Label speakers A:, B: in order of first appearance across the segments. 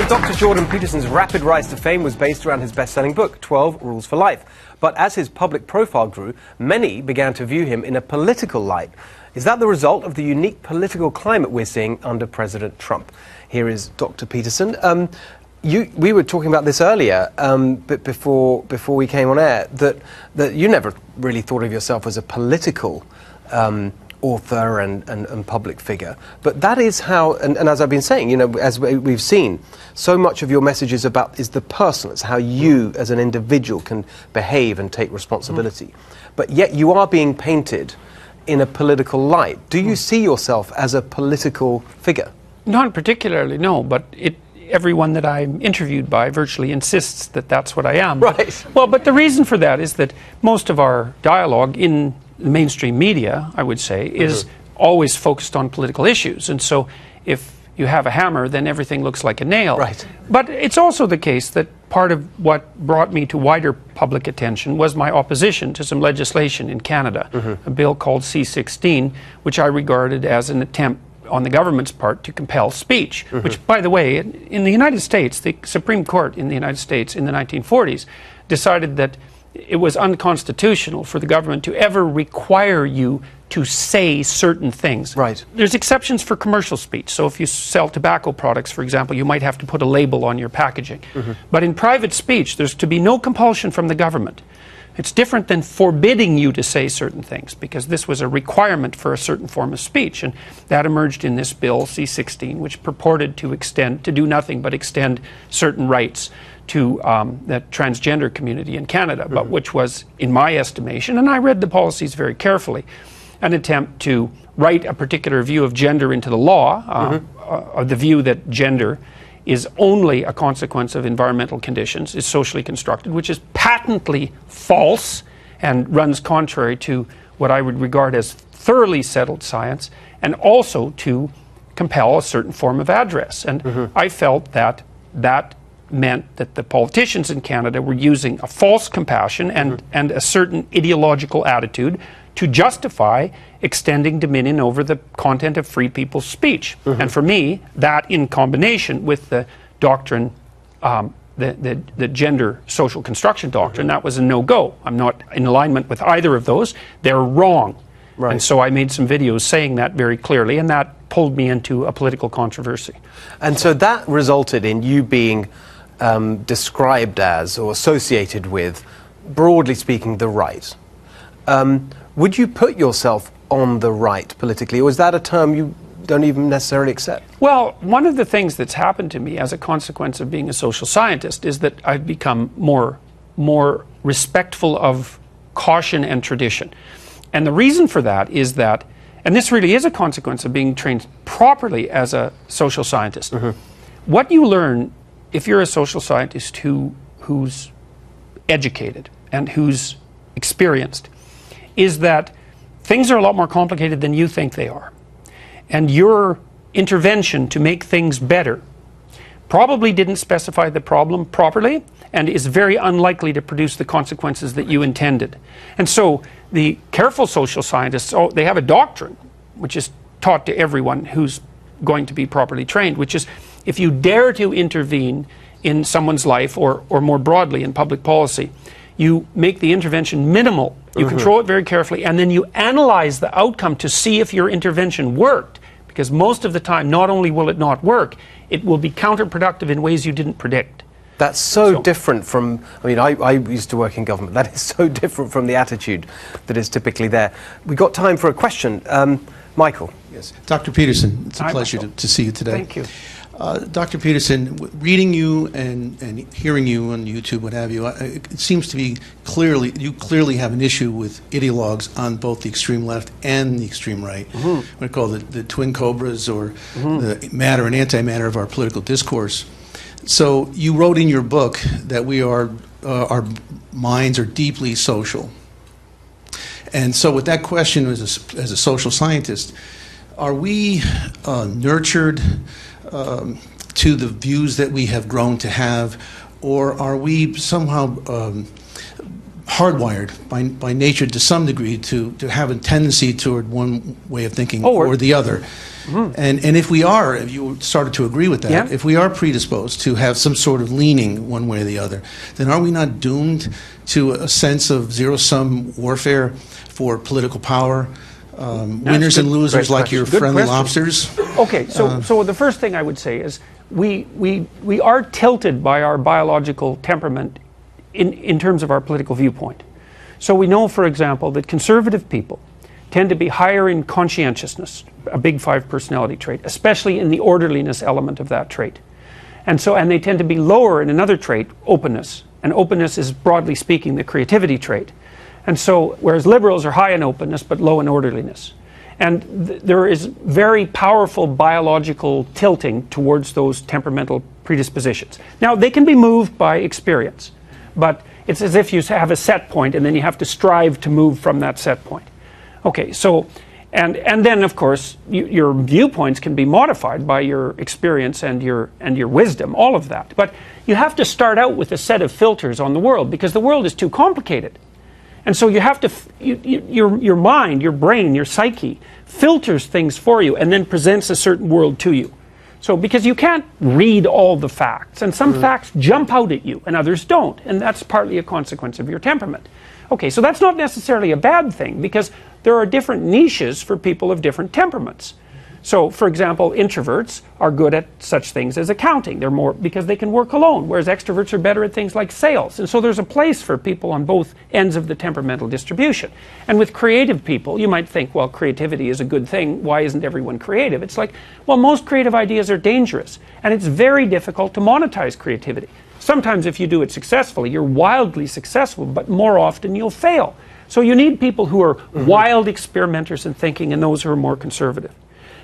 A: Dr. Jordan Peterson's rapid rise to fame was based around his best-selling book, 12 Rules for Life. But as his public profile grew, many began to view him in a political light. Is that the result of the unique political climate we're seeing under President Trump? Here is Dr. Peterson. We were talking about this earlier, but before we came on air, that you never really thought of yourself as a political author and public figure. But that is how, and as I've been saying, you know, as we've seen, so much of your message is the personal. It's how you as an individual can behave and take responsibility. But yet you are being painted in a political light. Do you see yourself as a political figure?
B: Not particularly, no, but everyone that I'm interviewed by virtually insists that that's what I am.
A: Right.
B: But the reason for that is that most of our dialogue in the mainstream media, I would say, is always focused on political issues. And so if you have a hammer, then everything looks like a nail.
A: Right.
B: But it's also the case that part of what brought me to wider public attention was my opposition to some legislation in Canada, a bill called C-16, which I regarded as an attempt on the government's part to compel speech, which, by the way, in the United States, the Supreme Court in the United States in the 1940s decided that it was unconstitutional for the government to ever require you to say certain things.
A: Right.
B: There's exceptions for commercial speech. So if you sell tobacco products, for example, you might have to put a label on your packaging. But in private speech, there's to be no compulsion from the government. It's different than forbidding you to say certain things, because this was a requirement for a certain form of speech. And that emerged in this bill, C-16, which purported to do nothing but extend certain rights to the transgender community in Canada, but which was, in my estimation, and I read the policies very carefully, an attempt to write a particular view of gender into the law, the view that gender is only a consequence of environmental conditions, is socially constructed, which is patently false and runs contrary to what I would regard as thoroughly settled science, and also to compel a certain form of address. And I felt that that meant that the politicians in Canada were using a false compassion and a certain ideological attitude to justify extending dominion over the content of free people's speech. And for me, that in combination with the doctrine, the gender social construction doctrine, that was a no-go. I'm not in alignment with either of those. They're wrong. Right. And so I made some videos saying that very clearly, and that pulled me into a political controversy.
A: And so that resulted in you being described as, or associated with, broadly speaking, the right. Would you put yourself on the right politically, or is that a term you don't even necessarily accept? Well,
B: one of the things that's happened to me as a consequence of being a social scientist is that I've become more respectful of caution and tradition. And the reason for that is that, and this really is a consequence of being trained properly as a social scientist, what you learn if you're a social scientist who's educated and who's experienced is that things are a lot more complicated than you think they are. And your intervention to make things better probably didn't specify the problem properly and is very unlikely to produce the consequences that you intended. And so the careful social scientists, they have a doctrine which is taught to everyone who's going to be properly trained, which is if you dare to intervene in someone's life or more broadly in public policy, you make the intervention minimal, you control it very carefully, and then you analyze the outcome to see if your intervention worked. Because most of the time, not only will it not work, it will be counterproductive in ways you didn't predict.
A: That's so different from, I mean, I used to work in government. That is so different from the attitude that is typically there. We've got time for a question. Michael.
C: Yes, Dr. Peterson, it's a pleasure to see you today.
B: Thank you.
C: Dr. Peterson, reading you and hearing you on YouTube, what have you, it seems to be you clearly have an issue with ideologues on both the extreme left and the extreme right. What I call the twin cobras, or the matter and antimatter of our political discourse. So you wrote in your book that our minds are deeply social. And so with that question as a social scientist, are we nurtured to the views that we have grown to have, or are we somehow hardwired by nature to some degree to have a tendency toward one way of thinking or the other? And if we are, if you started to agree with that,
B: Yeah.
C: if we are predisposed to have some sort of leaning one way or the other, then are we not doomed to a sense of zero-sum warfare for political power? Winners and losers
A: Great
C: like your
A: question.
C: friendly
B: Good question.
C: lobsters?
B: Okay, so the first thing I would say is we are tilted by our biological temperament in terms of our political viewpoint. So we know, for example, that conservative people tend to be higher in conscientiousness, a big 5 personality trait, especially in the orderliness element of that trait. And they tend to be lower in another trait, openness. And openness is, broadly speaking, the creativity trait. And so, whereas liberals are high in openness but low in orderliness. And there is very powerful biological tilting towards those temperamental predispositions. Now, they can be moved by experience, but it's as if you have a set point and then you have to strive to move from that set point. Okay, so, and then of course, your viewpoints can be modified by your experience and your wisdom, all of that. But you have to start out with a set of filters on the world because the world is too complicated. And so you have to, your mind, your brain, your psyche filters things for you and then presents a certain world to you. So because you can't read all the facts, and some facts jump out at you and others don't, and that's partly a consequence of your temperament. Okay, so that's not necessarily a bad thing because there are different niches for people of different temperaments. So, for example, introverts are good at such things as accounting. They're more because they can work alone, whereas extroverts are better at things like sales. And so there's a place for people on both ends of the temperamental distribution. And with creative people, you might think, well, creativity is a good thing. Why isn't everyone creative? It's like, well, most creative ideas are dangerous, and it's very difficult to monetize creativity. Sometimes if you do it successfully, you're wildly successful, but more often you'll fail. So you need people who are wild experimenters in thinking and those who are more conservative.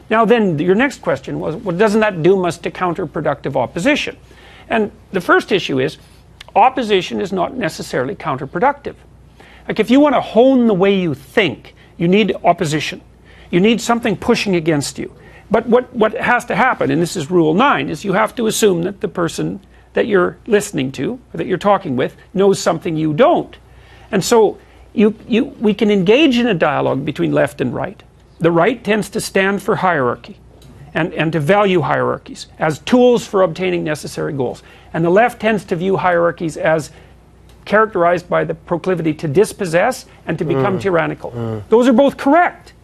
B: Now then, your next question was, well, doesn't that doom us to counterproductive opposition? And the first issue is, opposition is not necessarily counterproductive. Like if you want to hone the way you think, you need opposition. You need something pushing against you. But what has to happen, and this is rule 9, is you have to assume that the person that you're listening to, or that you're talking with, knows something you don't. And so we can engage in a dialogue between left and right. The right tends to stand for hierarchy and to value hierarchies as tools for obtaining necessary goals. And the left tends to view hierarchies as characterized by the proclivity to dispossess and to become tyrannical. Those are both correct.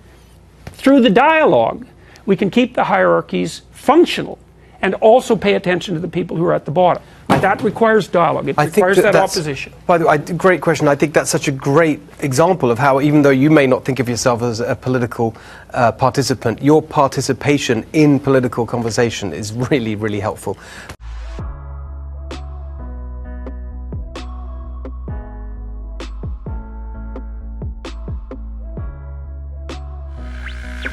B: Through the dialogue, we can keep the hierarchies functional and also pay attention to the people who are at the bottom. That requires dialogue. It requires that opposition.
A: By the way, great question. I think that's such a great example of how, even though you may not think of yourself as a political participant, your participation in political conversation is really, really helpful.